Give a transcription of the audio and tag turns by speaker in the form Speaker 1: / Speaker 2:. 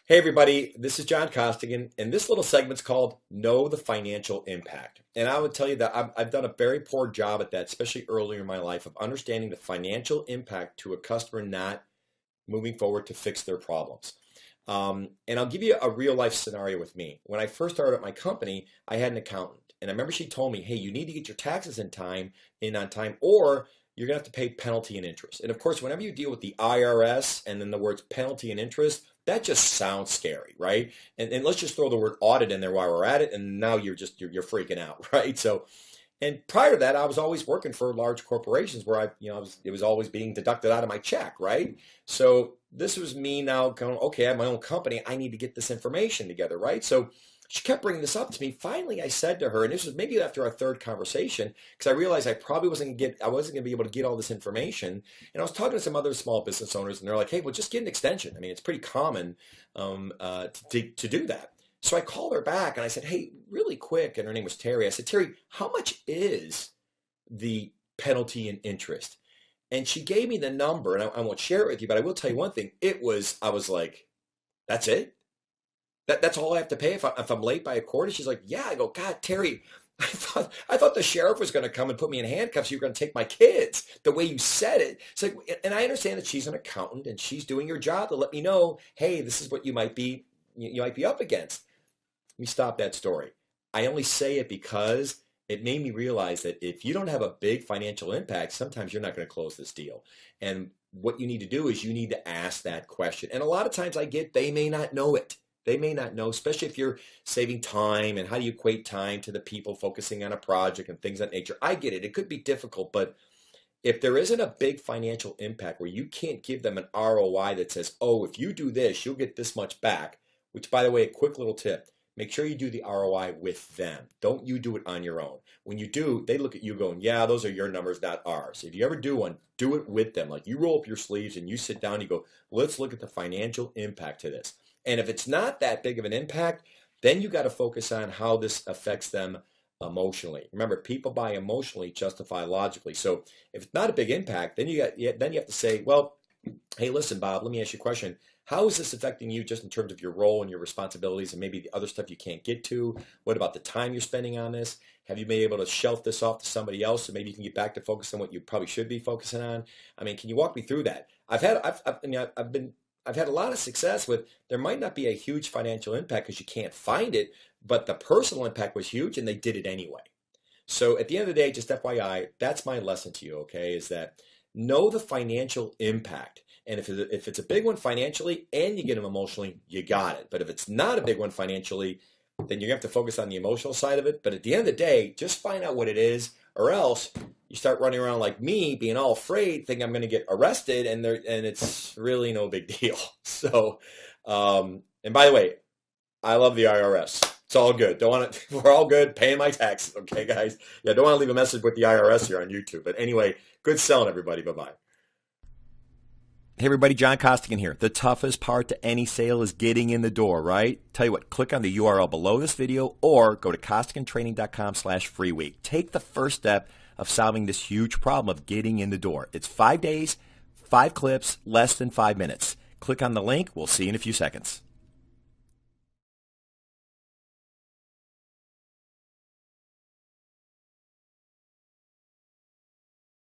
Speaker 1: Hey everybody, this is John Costigan, and this little segment's called Know the Financial Impact. And I would tell you that I've done a very poor job at that, especially earlier in my life, of understanding the financial impact to a customer not moving forward to fix their problems. And I'll give you a real life scenario with me. When I first started at my company, I had an accountant, and I remember she told me, hey, you need to get your taxes in on time, or you're gonna have to pay penalty and interest. And of course, whenever you deal with the IRS and then the words penalty and interest, that just sounds scary, right? And let's just throw the word audit in there while we're at it, and now you're freaking out, right? So, and prior to that, I was always working for large corporations where it was always being deducted out of my check, right? So this was me now going, okay, I have my own company. I need to get this information together, right? So she kept bringing this up to me. Finally, I said to her, and this was maybe after our third conversation, because I realized I probably wasn't going to be able to get all this information. And I was talking to some other small business owners, and they're like, hey, well, just get an extension. I mean, it's pretty common to do that. So I called her back, and I said, hey, really quick, and her name was Terry. I said, Terry, how much is the penalty and interest? And she gave me the number, and I won't share it with you, but I will tell you one thing. I was like, that's it? That's all I have to pay if I'm late by a quarter? She's like, yeah. I go, God, Terry, I thought the sheriff was going to come and put me in handcuffs. You were going to take my kids. The way you said it. It's like, and I understand that she's an accountant and she's doing her job to let me know, hey, this is what you might be up against. Let me stop that story. I only say it because it made me realize that if you don't have a big financial impact, sometimes you're not going to close this deal. And what you need to do is you need to ask that question. And a lot of times they may not know it. They may not know, especially if you're saving time and how do you equate time to the people focusing on a project and things of that nature. I get it. It could be difficult, but if there isn't a big financial impact where you can't give them an ROI that says, oh, if you do this, you'll get this much back, which, by the way, a quick little tip, make sure you do the ROI with them. Don't you do it on your own. When you do, they look at you going, yeah, those are your numbers, not ours. If you ever do one, do it with them. Like you roll up your sleeves and you sit down and you go, let's look at the financial impact to this. And if it's not that big of an impact, then you got to focus on how this affects them emotionally. Remember, people buy emotionally, justify logically. So if it's not a big impact, then you have to say, well, hey, listen, Bob, let me ask you a question. How is this affecting you just in terms of your role and your responsibilities and maybe the other stuff you can't get to? What about the time you're spending on this? Have you been able to shelf this off to somebody else so maybe you can get back to focus on what you probably should be focusing on? I mean, can you walk me through that? I've had a lot of success with, there might not be a huge financial impact because you can't find it, but the personal impact was huge and they did it anyway. So at the end of the day, just FYI, that's my lesson to you, okay, is that know the financial impact. And if it's a big one financially and you get them emotionally, you got it. But if it's not a big one financially, then you're going to have to focus on the emotional side of it. But at the end of the day, just find out what it is, or else you start running around like me, being all afraid, thinking I'm going to get arrested, and it's really no big deal. So, and by the way, I love the IRS. It's all good. We're all good paying my taxes, okay, guys? Yeah, don't want to leave a message with the IRS here on YouTube. But anyway, good selling, everybody. Bye-bye. Hey everybody, John Costigan here. The toughest part to any sale is getting in the door, right? Tell you what, click on the URL below this video or go to costigantraining.com/free week. Take the first step of solving this huge problem of getting in the door. It's 5 days, 5 clips, less than 5 minutes. Click on the link. We'll see you in a few seconds.